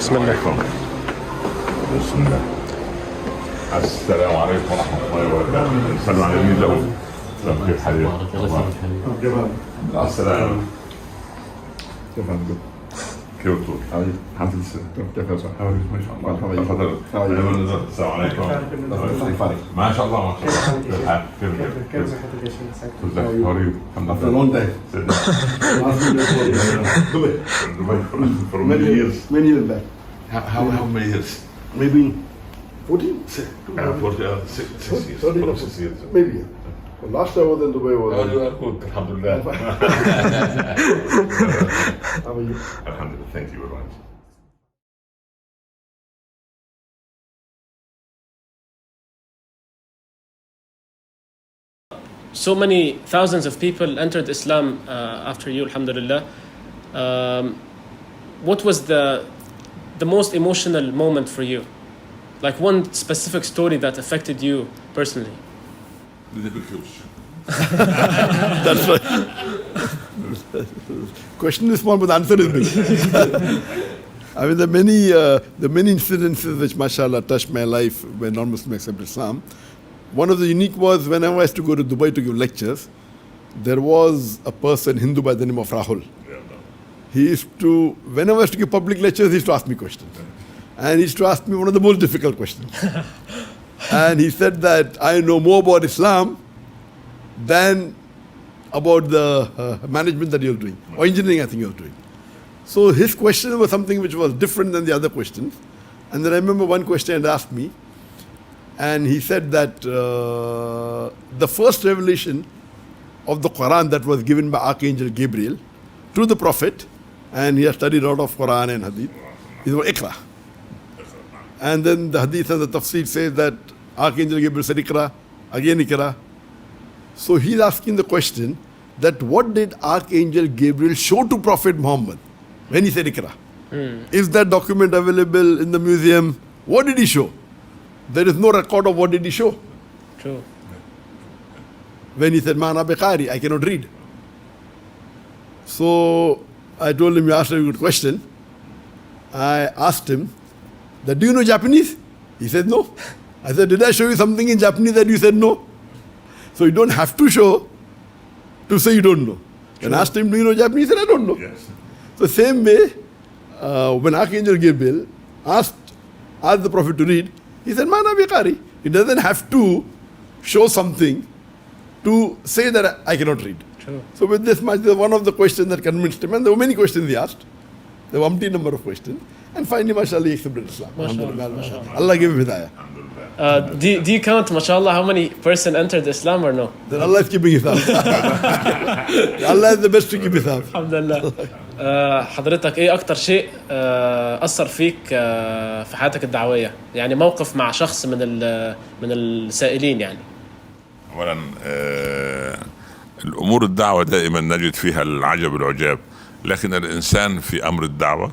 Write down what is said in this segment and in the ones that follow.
بسم الله. بسم الله. السلام عليكم ورحمة الله وبركاته. السلام على الميزة. كيف حالك؟ السلام. كيف حالك؟ كيف تقول؟ الحمد لله. كيف يا صاحبي؟ ما شاء الله. تفضل. السلام عليكم. ما شاء الله ما شاء الله. كيف الحال؟ كيف صحتك يا شيخ؟ How are you? After a long time. Dubai for many years. Many years back. How many years? Maybe 14? 6 years. 6 years. Maybe. Well, last time I was in Dubai was... You are good, alhamdulillah. How are you? Alhamdulillah, thank you very much. So many thousands of people entered Islam after you, alhamdulillah. What was the most emotional moment for you? Like one specific story that affected you personally? That's right. Question is small, but the answer is big. I mean, the many incidences which, mashallah, touched my life when non-Muslims accepted Islam. One of the unique was whenever I used to go to Dubai to give lectures, there was a person, Hindu by the name of Rahul. He used to, whenever I used to give public lectures, he used to ask me questions. And he used to ask me one of the most difficult questions. And he said that I know more about Islam than about the management that you're doing, or engineering I think you're doing. So his question was something which was different than the other questions. And then I remember one question he asked me, and he said that the first revelation of the Quran that was given by Archangel Gabriel to the Prophet, and he has studied a lot of Quran and Hadith, is Iqra. And then the Hadith and the Tafsir says that Archangel Gabriel said Iqra, again Iqra. So he's asking the question that what did Archangel Gabriel show to Prophet Muhammad when he said Iqra? Is that document available in the museum? What did he show? There is no record of what did he show. True. When he said, Ma ana biqari, I cannot read. So I told him, you asked a good question. I asked him, that, do you know Japanese? He said, no. I said, did I show you something in Japanese that you said no? So you don't have to show to say you don't know. And I asked him, do you know Japanese? He said, I don't know. Yes. So same way, when Archangel Gabriel asked the Prophet to read, he said, Ma ana biqari. He doesn't have to show something to say that I cannot read. True. So with this much, one of the questions that convinced him, and there were many questions he asked. There were umpteen number of questions. And finally, mashallah, he accepted Islam. Mashallah. Allah gave him hidayah. Do you count, mashallah, how many person entered Islam or no? Then Allah is keeping his Allah is the best to keep his alhamdulillah. حضرتك ايه اكتر شيء اثر فيك في حياتك الدعويه؟ يعني موقف مع شخص من السائلين يعني. اولا الامور الدعوه دائما نجد فيها العجب العجاب، لكن الانسان في امر الدعوه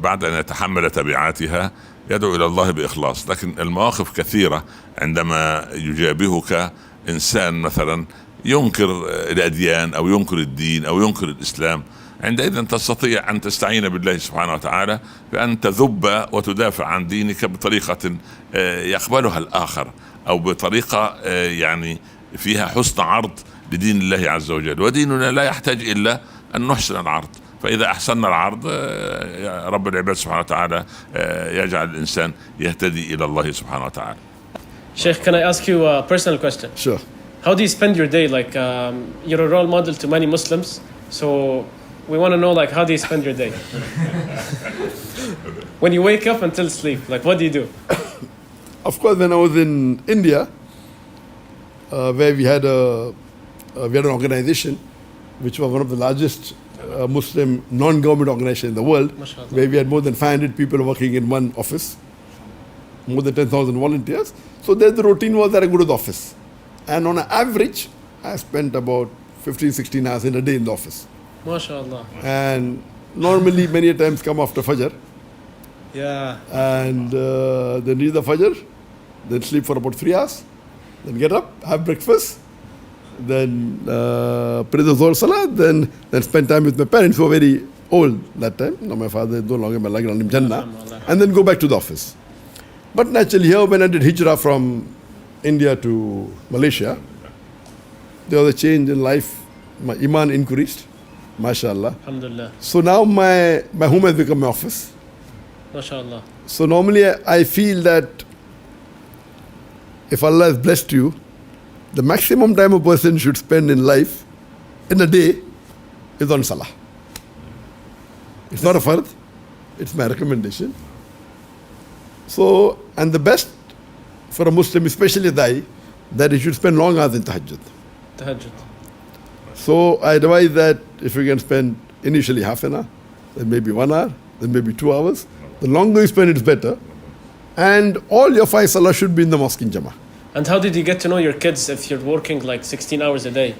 بعد ان يتحمل تبعاتها يدعو الى الله باخلاص. لكن المواقف كثيره عندما يجابهك انسان مثلا ينكر الاديان او ينكر الدين او ينكر الاسلام، عندئذ تستطيع ان تستعين بالله سبحانه وتعالى بان تذب وتدافع عن دينك بطريقه يقبلها الاخر، او بطريقه يعني فيها حسن عرض لدين الله عز وجل. وديننا لا يحتاج الا ان نحسن العرض، فاذا احسننا العرض رب العباد سبحانه وتعالى يجعل الانسان يهتدي الى الله سبحانه وتعالى. Sheikh, can I ask you a personal question? Sure. How do you spend your day? Like you're a role model to many Muslims, so we want to know, like, how do you spend your day? When you wake up until sleep, like, what do you do? Of course, when I was in India, where we had an organization which was one of the largest Muslim non-government organizations in the world, MashaAllah. where we had more than 500 people working in one office, more than 10,000 volunteers. So there the routine was that I go to the office. And on an average, I spent about 15, 16 hours in a day in the office. MashaAllah. And normally many times come after Fajr. Yeah. And then read the Fajr, then sleep for about 3 hours, then get up, have breakfast, then pray the Zohar Salah, then spend time with my parents who are very old that time. Now my father is no longer my life, Jannah, and then go back to the office. But naturally here when I did hijrah from India to Malaysia, there was a change in life. My iman increased, mashallah. Alhamdulillah. So now my home has become my office. MashaAllah. So normally I feel that if Allah has blessed you, the maximum time a person should spend in life, in a day, is on salah. It's not a fard, it's my recommendation. So, and the best for a Muslim, especially Dai, that he should spend long hours in tahajjud. Tahajjud. So I advise that if you can spend initially half an hour, then maybe 1 hour, then maybe 2 hours. The longer you spend, it's better. And all your 5 salah should be in the mosque in Jama'ah. And how did you get to know your kids if you're working like 16 hours a day?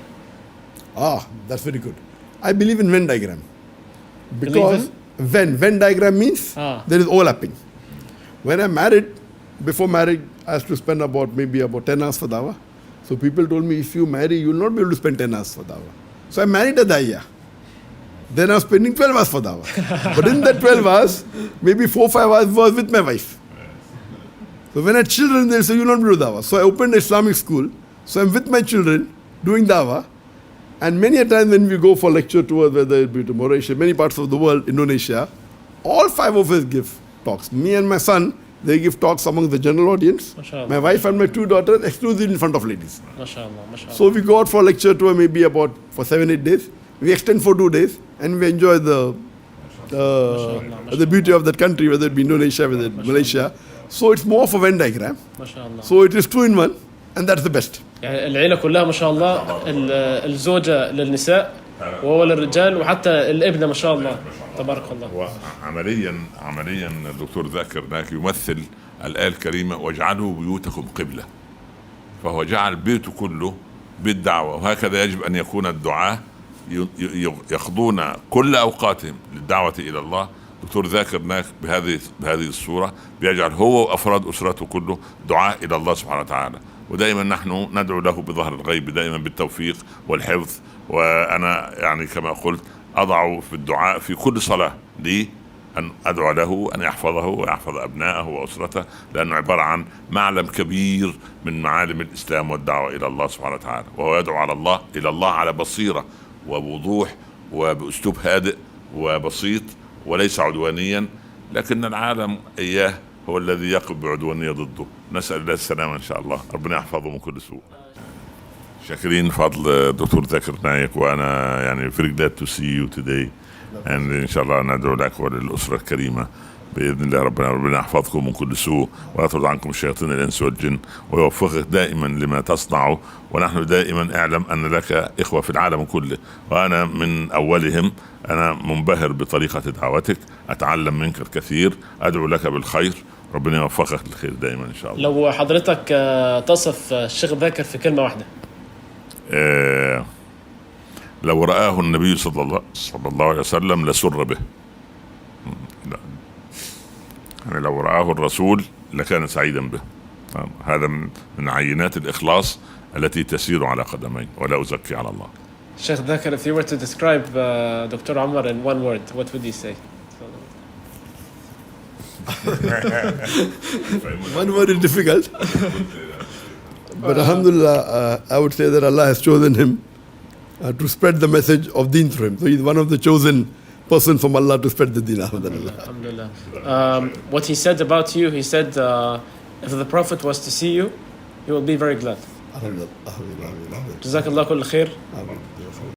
That's very good. I believe in Venn diagram. Because Venn diagram means there is overlapping. When I'm married, before marriage, I used to spend maybe about 10 hours for dawah. So people told me, if you marry, you will not be able to spend 10 hours for dawah. So I married a daiya. Then I was spending 12 hours for dawah. But in that 12 hours, maybe 4-5 hours was with my wife. So when I had children, they say, you will not do dawah. So I opened an Islamic school. So I'm with my children doing dawah. And many a time when we go for lecture tours, whether it be to Mauritius, many parts of the world, Indonesia, all 5 of us give talks. Me and my son, they give talks among the general audience. MashaAllah. My wife and my 2 daughters exclusively in front of ladies. MashaAllah. MashaAllah. So we go out for a lecture tour maybe for 7-8 days. We extend for 2 days and we enjoy the beauty of that country, whether it be Indonesia, whether it be Malaysia. So it's more of a Venn diagram. MashaAllah. So it is 2 in 1 and that's the best. يعني العيلة كلها ما شاء الله الزوجة للنساء وهو للرجال وحتى الابنة ما شاء الله تبارك الله. وعمليا الدكتور ذاكر نايك يمثل الآية الكريمة واجعلوا بيوتكم قبلة، فهو جعل بيته كله بيت دعوة، وهكذا يجب أن يكون الدعاة يقضون كل أوقاتهم للدعوة إلى الله. دكتور ذاكر نايك بهذه الصورة بيجعل هو وأفراد أسرته كله دعاء إلى الله سبحانه وتعالى، ودائما نحن ندعو له بظهر الغيب دائما بالتوفيق والحفظ. وأنا يعني كما قلت أضع في الدعاء في كل صلاة لي أن أدعو له أن يحفظه ويحفظ أبنائه وأسرته، لأنه عبارة عن معلم كبير من معالم الإسلام والدعوة إلى الله سبحانه وتعالى، وهو يدعو على إلى الله على بصيرة ووضوح وبأسلوب هادئ وبسيط وليس عدوانيا، لكن العالم إياه هو الذي يقف بعدوانية ضده. نسأل الله السلامة إن شاء الله، ربنا يحفظه من كل سوء. شاكرين فضل دكتور ذاكر نايك، وأنا يعني very glad to see you today and إن شاء الله ندعو لك وللأسرة الكريمة بإذن الله. ربنا يحفظكم من كل سوء ويطرد عنكم الشياطين الإنس والجن ويوفقك دائما لما تصنعه، ونحن دائما اعلم أن لك إخوة في العالم كله وأنا من أولهم. أنا منبهر بطريقة دعوتك، أتعلم منك الكثير، أدعو لك بالخير، ربنا يوفقك للخير دائما إن شاء الله. لو حضرتك تصف الشيخ ذاكر في كلمة واحدة. لو رآه النبي صلى الله عليه وسلم لسر به. يعني لو رآه الرسول لكان سعيدا به. هذا من عينات الإخلاص التي تسير على قدمين، ولا أزكي على الله. Shaykh Zakir, if you were to describe Dr. Omar in one word, what would you say? One word is difficult. But alhamdulillah, I would say that Allah has chosen him to spread the message of deen through him. So he's one of the chosen person from Allah to spread the deen. Alhamdulillah. What he said about you, he said, if the Prophet was to see you, he will be very glad. Alhamdulillah. جزاك الله كل خير.